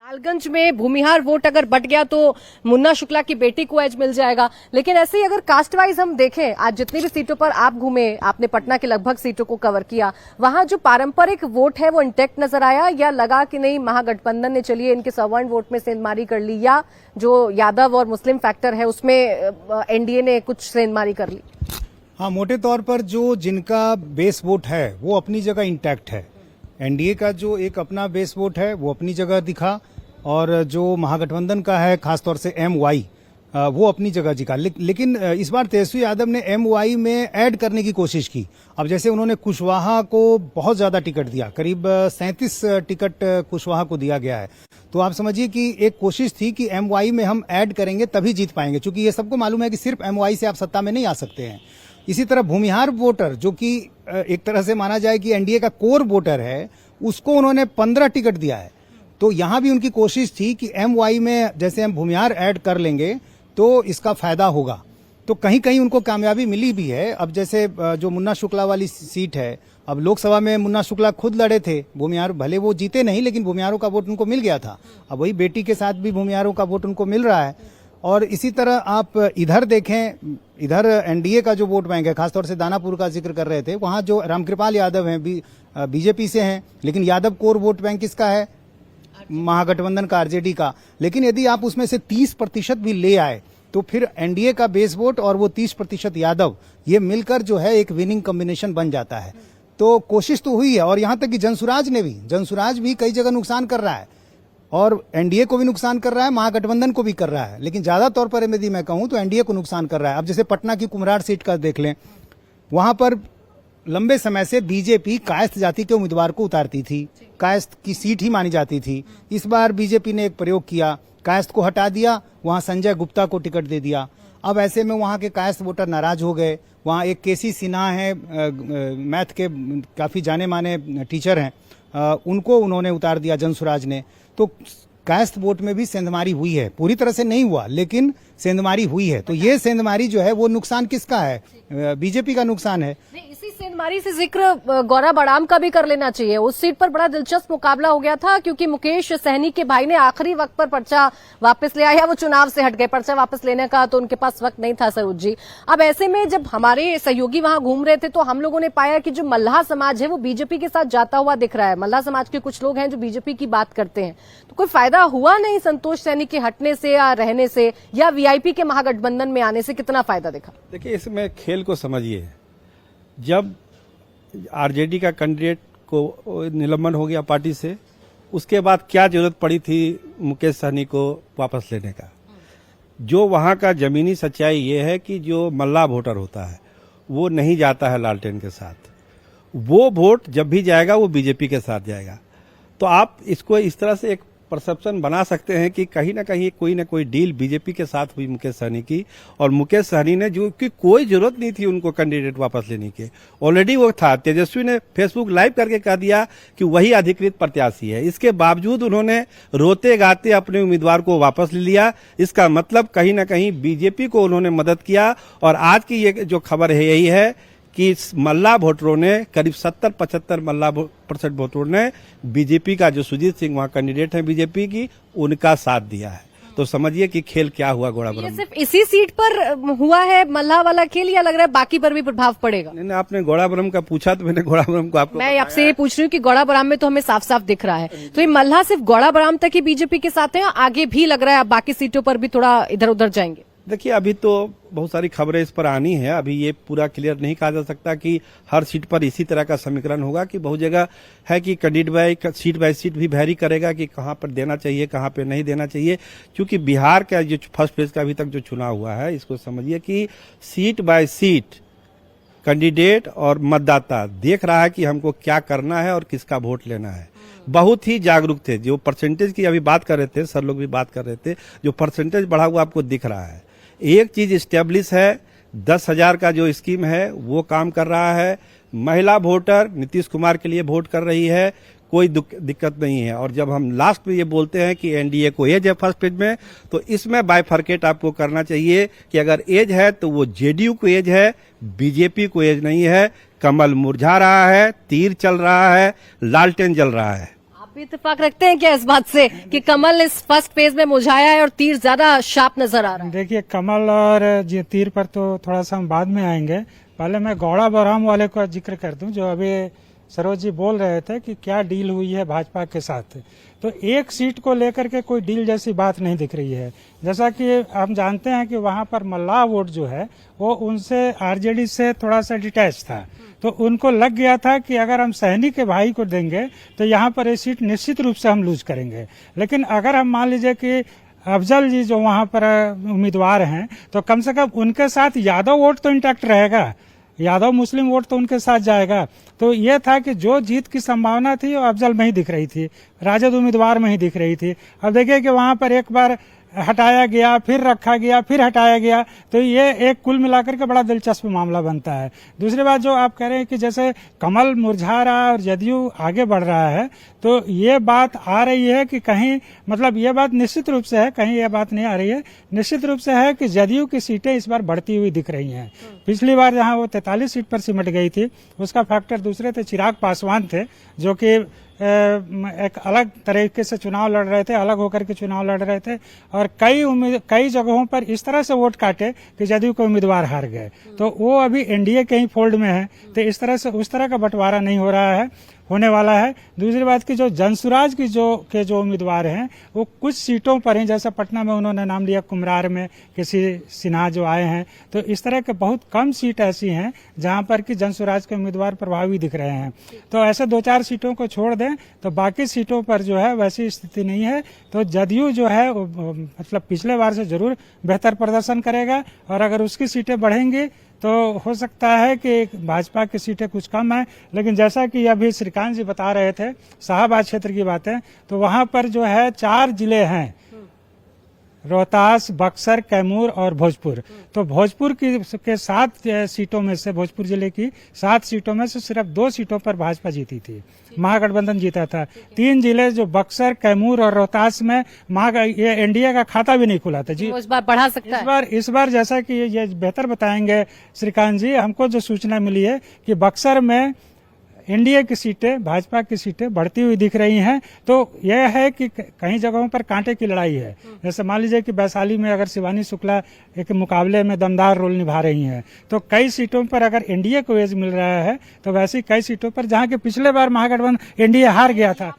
लालगंज में भूमिहार वोट अगर बट गया तो मुन्ना शुक्ला की बेटी को एज मिल जाएगा। लेकिन ऐसे ही अगर कास्ट वाइज हम देखें, आज जितनी भी सीटों पर आप घूमे, आपने पटना के लगभग सीटों को कवर किया, वहां जो पारंपरिक वोट है वो इंटैक्ट नजर आया, या लगा कि नहीं महागठबंधन ने चलिए इनके सवर्ण वोट में सेंधमारी कर ली, या जो यादव और मुस्लिम फैक्टर है उसमें एनडीए ने कुछ सेंधमारी कर ली? हाँ, मोटे तौर पर जो जिनका बेस वोट है वो अपनी जगह इंटैक्ट है। एनडीए का जो एक अपना बेस वोट है वो अपनी जगह दिखा, और जो महागठबंधन का है खासतौर से MY वो अपनी जगह दिखा। लेकिन इस बार तेजस्वी यादव ने MY में ऐड करने की कोशिश की। अब जैसे उन्होंने कुशवाहा को बहुत ज्यादा टिकट दिया, करीब 37 टिकट कुशवाहा को दिया गया है। तो आप समझिए कि एक कोशिश थी कि MY में हम ऐड करेंगे तभी जीत पाएंगे, क्योंकि ये सबको मालूम है कि सिर्फ MY से आप सत्ता में नहीं आ सकते हैं। इसी तरह भूमिहार वोटर, जो कि एक तरह से माना जाए कि एनडीए का कोर वोटर है, उसको उन्होंने 15 टिकट दिया है। तो यहां भी उनकी कोशिश थी कि MY में जैसे हम भूमिहार ऐड कर लेंगे तो इसका फायदा होगा। तो कहीं कहीं उनको कामयाबी मिली भी है। अब जैसे जो मुन्ना शुक्ला वाली सीट है, अब लोकसभा में मुन्ना शुक्ला खुद लड़े थे, भूमिहार भले वो जीते नहीं लेकिन भूमिहारों का वोट उनको मिल गया था। अब वही बेटी के साथ भी भूमिहारों का वोट उनको मिल रहा है। और इसी तरह आप इधर देखें, इधर एनडीए का जो वोट बैंक है, खासतौर से दानापुर का जिक्र कर रहे थे, वहां जो रामकृपाल यादव हैं बीजेपी से हैं, लेकिन यादव कोर वोट बैंक किसका है? महागठबंधन का, आरजेडी का। लेकिन यदि आप उसमें से 30% भी ले आए तो फिर एनडीए का बेस वोट और वो 30% यादव, ये मिलकर जो है एक विनिंग कॉम्बिनेशन बन जाता है। तो कोशिश तो हुई है, और यहां तक कि जनसुराज भी कई जगह नुकसान कर रहा है, और एनडीए को भी नुकसान कर रहा है, महागठबंधन को भी कर रहा है। लेकिन ज्यादा तौर पर यदि मैं कहूं तो एनडीए को नुकसान कर रहा है। अब जैसे पटना की कुम्हरार सीट का देख लें, वहां पर लंबे समय से बीजेपी कायस्थ जाति के उम्मीदवार को उतारती थी, कायस्थ की सीट ही मानी जाती थी। इस बार बीजेपी ने एक प्रयोग किया, कायस्थ को हटा दिया, वहां संजय गुप्ता को टिकट दे दिया। अब ऐसे में वहां के कायस्थ वोटर नाराज हो गए। वहां एक केसी सिन्हा है, मैथ के काफी जाने माने टीचर हैं, उनको उन्होंने उतार दिया जनसुराज ने। तो कायस्थ वोट में भी सेंधमारी हुई है, पूरी तरह से नहीं हुआ लेकिन सेंधमारी हुई है। तो ये सेंधमारी जो है वो नुकसान किसका है? बीजेपी का नुकसान है। इसी सेंधमारी से जिक्र गौरा बड़ाम का भी कर लेना चाहिए। उस सीट पर बड़ा दिलचस्प मुकाबला हो गया था, क्योंकि मुकेश सहनी के भाई ने आखिरी वक्त पर पर्चा वापस ले आया। वो चुनाव से हट गए, पर्चा वापस लेने का तो उनके पास वक्त नहीं था सरोज जी। अब ऐसे में जब हमारे सहयोगी वहां घूम रहे थे तो हम लोगों ने पाया कि जो मल्लाह समाज है वो बीजेपी के साथ जाता हुआ दिख रहा है। मल्लाह समाज के कुछ लोग हैं जो बीजेपी की बात करते हैं। तो कोई फायदा हुआ नहीं संतोष सैनी के हटने से या रहने से, या वीआईपी के महागठबंधन में आने से कितना फायदा दिखा? देखिए, इसमें खेल को समझिए। जब आरजेडी का कैंडिडेट को निलंबन हो गया पार्टी से, उसके बाद क्या जरूरत पड़ी थी मुकेश सहनी को वापस लेने का? जो वहां का जमीनी सच्चाई ये है कि जो मल्लाह वोटर होता है वो नहीं जाता है लालटेन के साथ। वो वोट जब भी जाएगा वो बीजेपी के साथ जाएगा। तो आप इसको इस तरह से एक परसेप्शन बना सकते हैं कि कहीं ना कहीं कोई ना कोई डील बीजेपी के साथ हुई मुकेश सहनी की, और मुकेश सहनी ने, जो कि कोई जरूरत नहीं थी उनको कैंडिडेट वापस लेने के, ऑलरेडी वो था। तेजस्वी ने फेसबुक लाइव करके कह दिया कि वही अधिकृत प्रत्याशी है। इसके बावजूद उन्होंने रोते गाते अपने उम्मीदवार को वापस ले लिया। इसका मतलब कहीं ना कहीं बीजेपी को उन्होंने मदद किया। और आज की ये जो खबर है यही है कि मल्लाह वोटरों ने, करीब 70-75 मल्लाह % वोटरों ने बीजेपी का, जो सुजीत सिंह वहां कैंडिडेट है बीजेपी की, उनका साथ दिया है। तो समझिए कि खेल क्या हुआ घोड़ाबरम। ये सिर्फ इसी सीट पर हुआ है मल्लाह वाला खेल, या लग रहा है बाकी पर भी प्रभाव पड़ेगा? नहीं, आपने घोड़ाबरम का पूछा तो मैंने घोड़ाबरम को आपको, मैं आपसे ये पूछ रही हूँ कि घोड़ाबराम में तो हमें साफ साफ दिख रहा है। तो ये मल्लाह सिर्फ घोड़ाबराम तक ही बीजेपी के साथ है, आगे भी लग रहा है बाकी सीटों पर भी थोड़ा इधर उधर जाएंगे? देखिए, अभी तो बहुत सारी खबरें इस पर आनी है। अभी ये पूरा क्लियर नहीं कहा जा सकता कि हर सीट पर इसी तरह का समीकरण होगा, कि बहुत जगह है कि कैंडिडेट बाय सीट भी वैरी करेगा कि कहां पर देना चाहिए, कहां पर नहीं देना चाहिए। क्योंकि बिहार का जो फर्स्ट फेज का अभी तक जो चुनाव हुआ है, इसको समझिए कि सीट बाय सीट कैंडिडेट और मतदाता देख रहा है कि हमको क्या करना है और किसका वोट लेना है। बहुत ही जागरूक थे। जो परसेंटेज की अभी बात कर रहे थे, सर लोग भी बात कर रहे थे, जो परसेंटेज बढ़ा हुआ आपको दिख रहा है। एक चीज स्टेब्लिश है, 10,000 का जो स्कीम है वो काम कर रहा है। महिला वोटर नीतीश कुमार के लिए वोट कर रही है, कोई दिक्कत नहीं है। और जब हम लास्ट में ये बोलते हैं कि एनडीए को एज है फर्स्ट पेज में, तो इसमें बाइफर्केट आपको करना चाहिए कि अगर एज है तो वो जेडीयू को एज है, बीजेपी को एज नहीं है। कमल मुरझा रहा है, तीर चल रहा है, लालटेन जल रहा है। भी इत्तेफाक रखते हैं क्या इस बात से कि कमल इस फर्स्ट फेज में मुरझाया है और तीर ज्यादा शार्प नजर आ रहा है? देखिए, कमल और ये तीर पर तो थोड़ा सा हम बाद में आएंगे। पहले मैं गौड़ा बरहम वाले का जिक्र कर दूं, जो अभी सरोज जी बोल रहे थे कि क्या डील हुई है भाजपा के साथ। तो एक सीट को लेकर के कोई डील जैसी बात नहीं दिख रही है। जैसा कि हम जानते हैं कि वहां पर मल्लाह वोट जो है वो उनसे आरजेडी से थोड़ा सा डिटैच था, तो उनको लग गया था कि अगर हम सहनी के भाई को देंगे तो यहाँ पर ये सीट निश्चित रूप से हम लूज करेंगे। लेकिन अगर हम मान लीजिए कि अफजल जी जो वहां पर उम्मीदवार हैं, तो कम से कम उनके साथ यादव वोट तो इंटैक्ट रहेगा, यादव मुस्लिम वोट तो उनके साथ जाएगा। तो यह था कि जो जीत की संभावना थी वो अफजल में ही दिख रही थी, राजद उम्मीदवार में ही दिख रही थी। अब देखिए कि वहां पर एक बार हटाया गया, फिर रखा गया, फिर हटाया गया, तो ये एक कुल मिलाकर के बड़ा दिलचस्प मामला बनता है। दूसरी बात जो आप कह रहे हैं कि जैसे कमल मुरझा रहा है और जदयू आगे बढ़ रहा है, तो ये बात आ रही है कि कहीं, मतलब ये बात निश्चित रूप से है, कहीं ये बात नहीं आ रही है, निश्चित रूप से है कि जदयू की सीटें इस बार बढ़ती हुई दिख रही हैं। पिछली बार जहां वो 43 सीट पर सिमट गई थी, उसका फैक्टर दूसरे थे, चिराग पासवान थे, जो कि एक अलग तरीके से चुनाव लड़ रहे थे, अलग होकर के चुनाव लड़ रहे थे, और कई जगहों पर इस तरह से वोट काटे कि जदयू के उम्मीदवार हार गए। तो वो अभी एनडीए के ही फोल्ड में है, तो इस तरह से उस तरह का बंटवारा नहीं हो रहा है, होने वाला है। दूसरी बात की जो जनसुराज की जो उम्मीदवार हैं वो कुछ सीटों पर हैं, जैसा पटना में उन्होंने नाम लिया, कुम्हरार में किसी सिन्हा जो आए हैं, तो इस तरह के बहुत कम सीट ऐसी हैं जहां पर कि जनसुराज के उम्मीदवार प्रभावी दिख रहे हैं। तो ऐसे 2-4 सीटों को छोड़ दें तो बाकी सीटों पर जो है वैसी स्थिति नहीं है। तो जदयू जो है मतलब पिछले बार से जरूर बेहतर प्रदर्शन करेगा, और अगर उसकी सीटें बढ़ेंगी तो हो सकता है कि भाजपा की सीटें कुछ कम है। लेकिन जैसा कि अभी श्रीकांत जी बता रहे थे शाहबाद क्षेत्र की बातें, तो वहां पर जो है 4 जिले हैं, रोहतास, बक्सर, कैमूर और भोजपुर। तो भोजपुर के 7 सीटों में से, भोजपुर जिले की 7 सीटों में से सिर्फ 2 सीटों पर भाजपा जीती थी, महागठबंधन जीता था। 3 जिले जो बक्सर, कैमूर और रोहतास में ये एनडीए का खाता भी नहीं खुला था जी। इस बार बढ़ा सकता है। इस बार जैसा कि ये बेहतर बताएंगे श्रीकांत जी, हमको जो सूचना मिली है कि बक्सर में एनडीए की सीटें, भाजपा की सीटें बढ़ती हुई दिख रही हैं। तो यह है कि कई जगहों पर कांटे की लड़ाई है। जैसे मान लीजिए कि वैशाली में अगर शिवानी शुक्ला एक मुकाबले में दमदार रोल निभा रही हैं, तो कई सीटों पर अगर एनडीए को एज मिल रहा है, तो वैसी कई सीटों पर जहां के पिछले बार महागठबंधन एनडीए हार गया था,